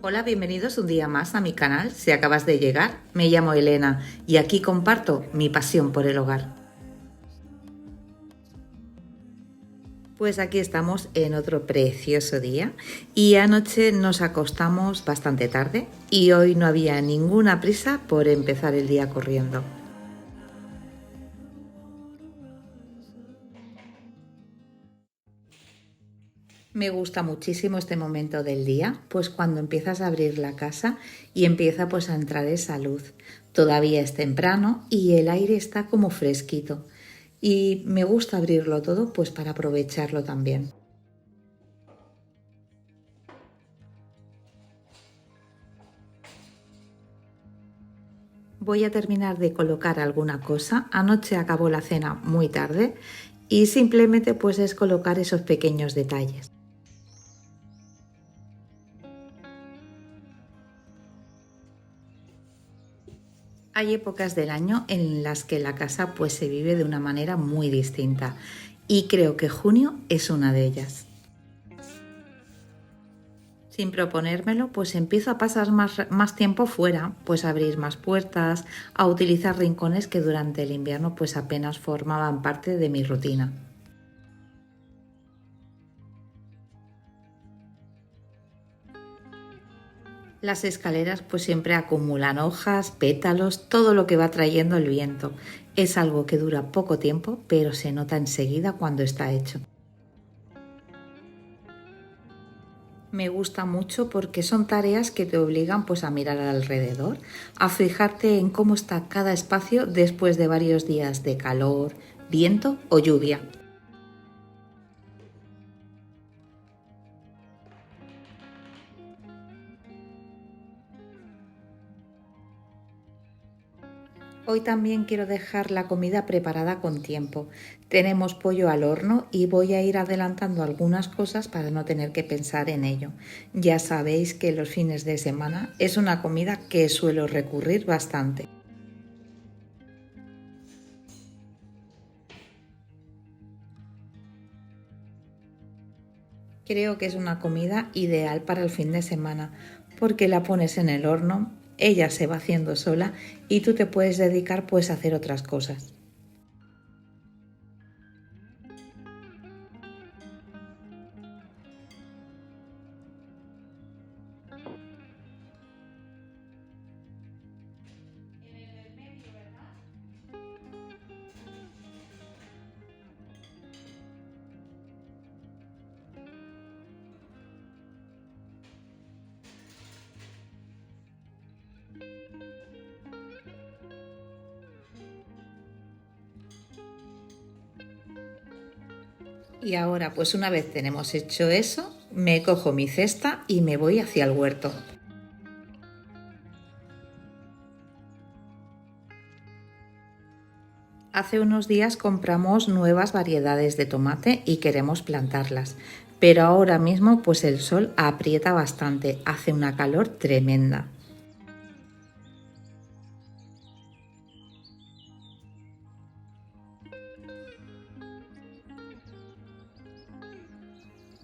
Hola, bienvenidos un día más a mi canal. Si acabas de llegar, me llamo Elena y aquí comparto mi pasión por el hogar. Pues aquí estamos en otro precioso día y anoche nos acostamos bastante tarde y hoy no había ninguna prisa por empezar el día corriendo. Me gusta muchísimo este momento del día, pues cuando empiezas a abrir la casa y empieza pues a entrar esa luz. Todavía es temprano y el aire está como fresquito y me gusta abrirlo todo pues para aprovecharlo también. Voy a terminar de colocar alguna cosa. Anoche acabó la cena muy tarde y simplemente pues es colocar esos pequeños detalles. Hay épocas del año en las que la casa pues se vive de una manera muy distinta y creo que junio es una de ellas. Sin proponérmelo, pues empiezo a pasar más tiempo fuera, pues a abrir más puertas, a utilizar rincones que durante el invierno pues apenas formaban parte de mi rutina. Las escaleras pues siempre acumulan hojas, pétalos, todo lo que va trayendo el viento. Es algo que dura poco tiempo, pero se nota enseguida cuando está hecho. Me gusta mucho porque son tareas que te obligan pues a mirar alrededor, a fijarte en cómo está cada espacio después de varios días de calor, viento o lluvia. Hoy también quiero dejar la comida preparada con tiempo. Tenemos pollo al horno y voy a ir adelantando algunas cosas para no tener que pensar en ello. Ya sabéis que los fines de semana es una comida que suelo recurrir bastante. Creo que es una comida ideal para el fin de semana porque la pones en el horno, ella se va haciendo sola y tú te puedes dedicar pues a hacer otras cosas. Y ahora, pues una vez tenemos hecho eso, me cojo mi cesta y me voy hacia el huerto. Hace unos días compramos nuevas variedades de tomate y queremos plantarlas, pero ahora mismo pues el sol aprieta bastante, hace una calor tremenda.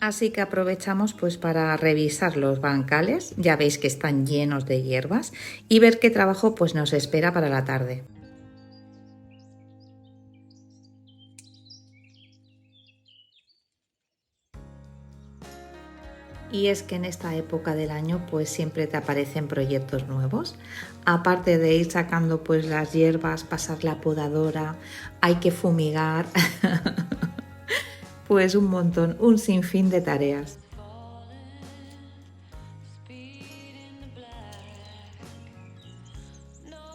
Así que aprovechamos pues para revisar los bancales, ya veis que están llenos de hierbas, y ver qué trabajo pues nos espera para la tarde. Y es que en esta época del año pues siempre te aparecen proyectos nuevos. Aparte de ir sacando pues las hierbas, pasar la podadora, hay que fumigar, pues un montón, un sinfín de tareas.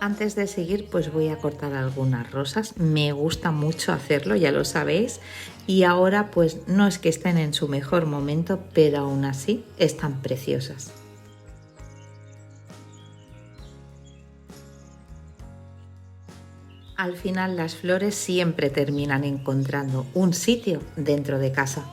Antes de seguir, pues voy a cortar algunas rosas. Me gusta mucho hacerlo, ya lo sabéis. Y ahora, pues no es que estén en su mejor momento, pero aún así están preciosas. Al final, las flores siempre terminan encontrando un sitio dentro de casa.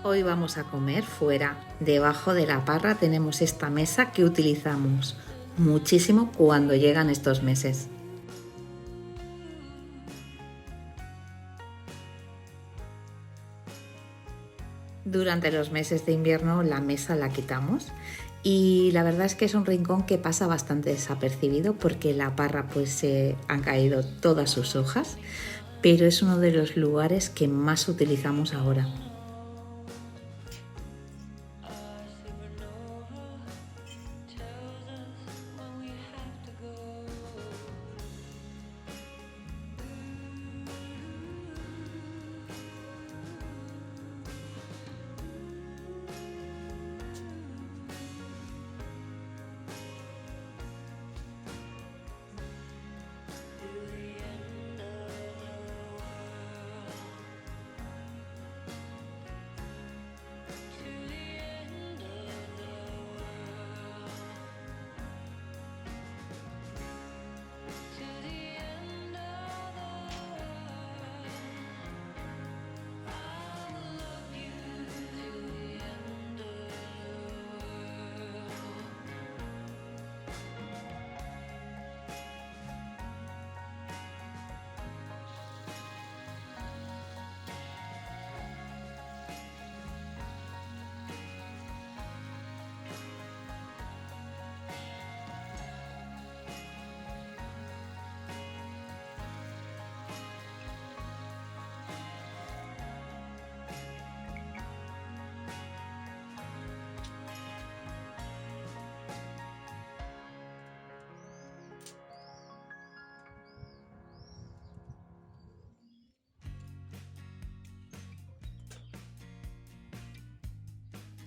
Hoy vamos a comer fuera. Debajo de la parra tenemos esta mesa que utilizamos muchísimo cuando llegan estos meses. Durante los meses de invierno la mesa la quitamos y la verdad es que es un rincón que pasa bastante desapercibido porque la parra pues se han caído todas sus hojas, pero es uno de los lugares que más utilizamos ahora.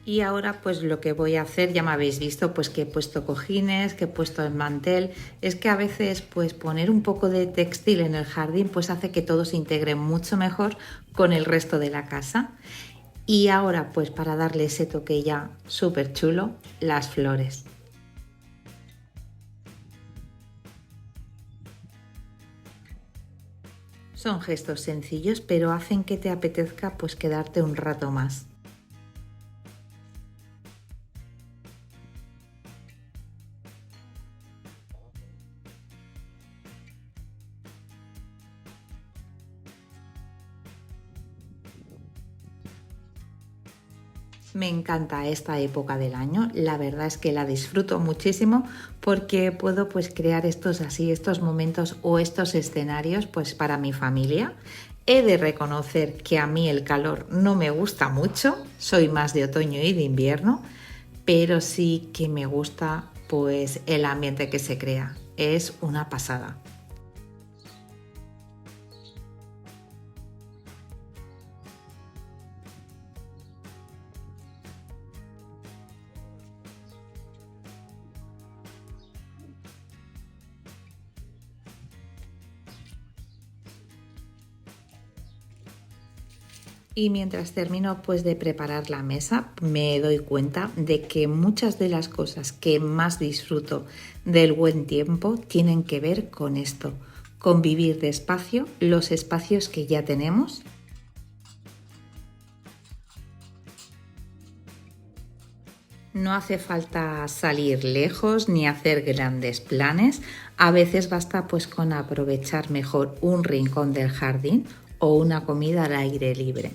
Y ahora pues lo que voy a hacer, ya me habéis visto pues que he puesto cojines, que he puesto el mantel, es que a veces pues poner un poco de textil en el jardín pues hace que todo se integre mucho mejor con el resto de la casa. Y ahora pues para darle ese toque ya súper chulo, las flores. Son gestos sencillos pero hacen que te apetezca pues quedarte un rato más. Me encanta esta época del año, la verdad es que la disfruto muchísimo porque puedo pues crear estos momentos o estos escenarios pues para mi familia. He de reconocer que a mí el calor no me gusta mucho, soy más de otoño y de invierno, pero sí que me gusta pues el ambiente que se crea, es una pasada. Y mientras termino pues de preparar la mesa, me doy cuenta de que muchas de las cosas que más disfruto del buen tiempo tienen que ver con esto, con vivir despacio los espacios que ya tenemos. No hace falta salir lejos ni hacer grandes planes, a veces basta pues con aprovechar mejor un rincón del jardín o una comida al aire libre.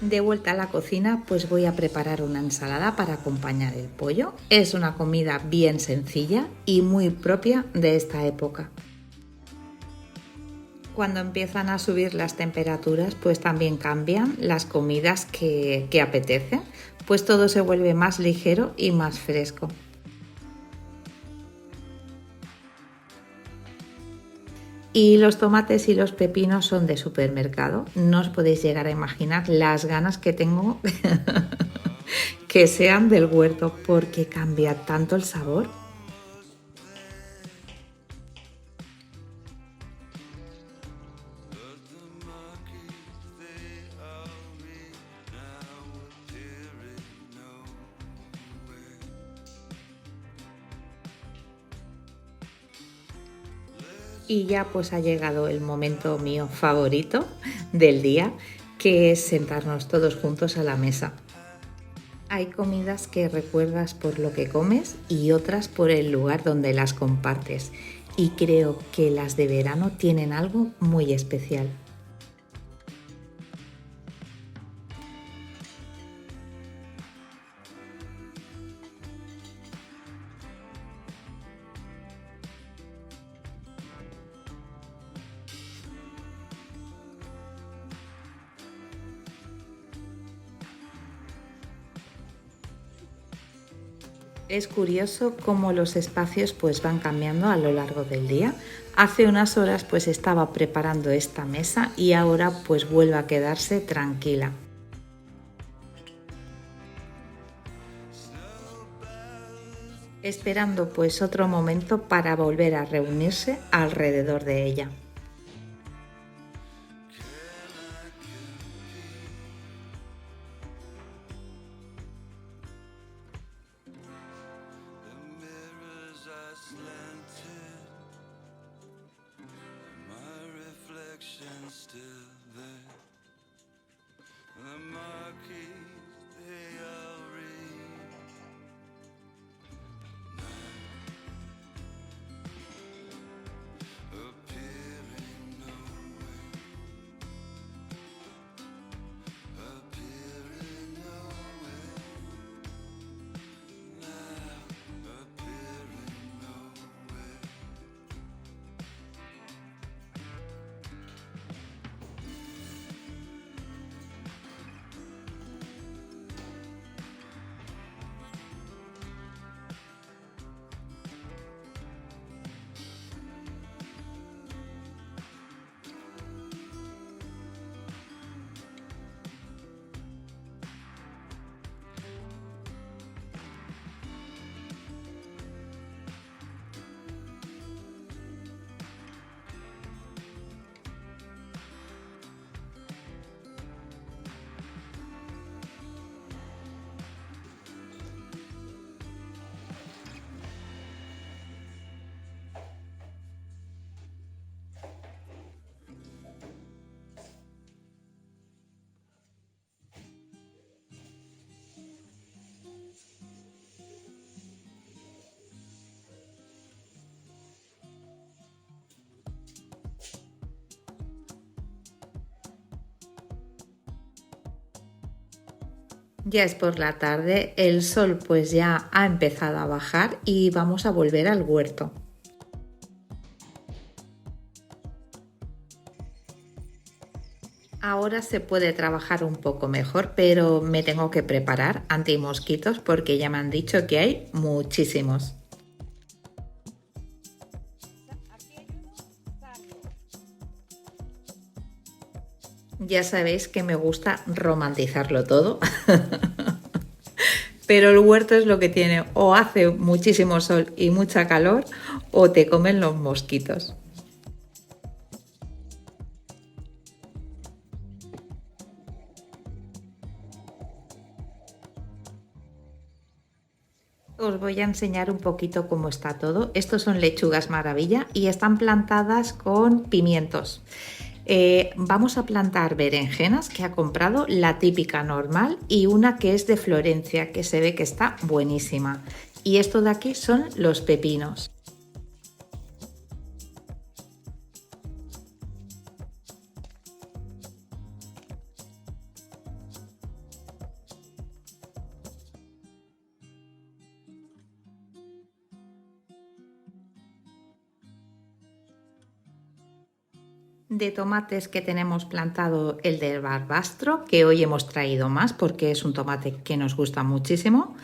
De vuelta a la cocina, pues voy a preparar una ensalada para acompañar el pollo. Es una comida bien sencilla y muy propia de esta época. Cuando empiezan a subir las temperaturas, pues también cambian las comidas que apetecen, pues todo se vuelve más ligero y más fresco. Y los tomates y los pepinos son de supermercado. No os podéis llegar a imaginar las ganas que tengo que sean del huerto porque cambia tanto el sabor. Y ya pues ha llegado el momento mío favorito del día, que es sentarnos todos juntos a la mesa. Hay comidas que recuerdas por lo que comes y otras por el lugar donde las compartes. Y creo que las de verano tienen algo muy especial. Es curioso cómo los espacios pues van cambiando a lo largo del día. Hace unas horas pues estaba preparando esta mesa y ahora pues vuelve a quedarse tranquila. Esperando pues otro momento para volver a reunirse alrededor de ella. Ya es por la tarde, el sol pues ya ha empezado a bajar y vamos a volver al huerto. Ahora se puede trabajar un poco mejor, pero me tengo que preparar antimosquitos porque ya me han dicho que hay muchísimos. Ya sabéis que me gusta romantizarlo todo, pero el huerto es lo que tiene, o hace muchísimo sol y mucha calor, o te comen los mosquitos. Os voy a enseñar un poquito cómo está todo. Estos son lechugas maravilla y están plantadas con pimientos. Vamos a plantar berenjenas que ha comprado, la típica normal y una que es de Florencia, que se ve que está buenísima. Y esto de aquí son los pepinos. De tomates que tenemos plantado el del Barbastro, que hoy hemos traído más porque es un tomate que nos gusta muchísimo.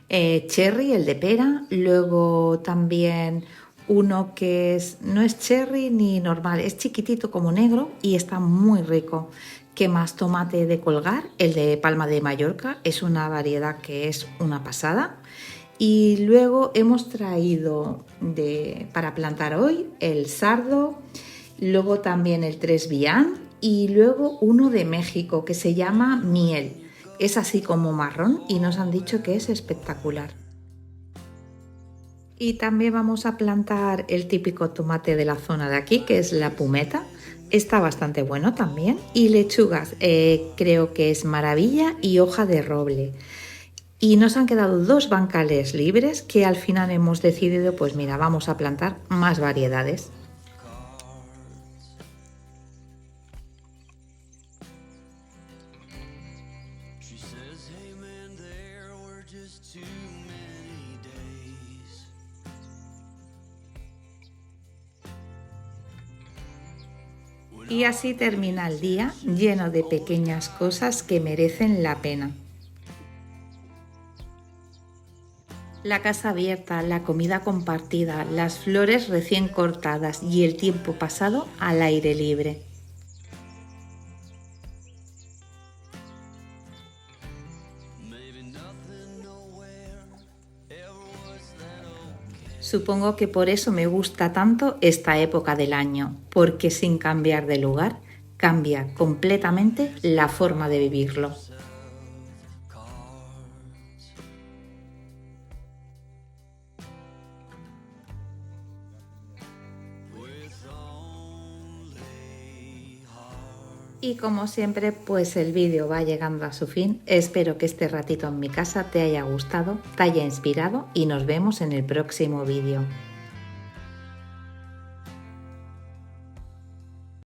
Cherry, el de pera. Luego también uno que no es cherry ni normal, es chiquitito como negro y está muy rico. ¿Qué más? Tomate de colgar, el de Palma de Mallorca, es una variedad que es una pasada. Y luego hemos traído para plantar hoy el sardo, luego también el tres vián y luego uno de México que se llama miel. Es así como marrón y nos han dicho que es espectacular. Y también vamos a plantar el típico tomate de la zona de aquí, que es la pumeta. Está bastante bueno también. Y lechugas, creo que es maravilla y hoja de roble. Y nos han quedado 2 bancales libres que al final hemos decidido, pues mira, vamos a plantar más variedades. Y así termina el día lleno de pequeñas cosas que merecen la pena. La casa abierta, la comida compartida, las flores recién cortadas y el tiempo pasado al aire libre. Supongo que por eso me gusta tanto esta época del año, porque sin cambiar de lugar, cambia completamente la forma de vivirlo. Y como siempre, pues el vídeo va llegando a su fin. Espero que este ratito en mi casa te haya gustado, te haya inspirado y nos vemos en el próximo vídeo.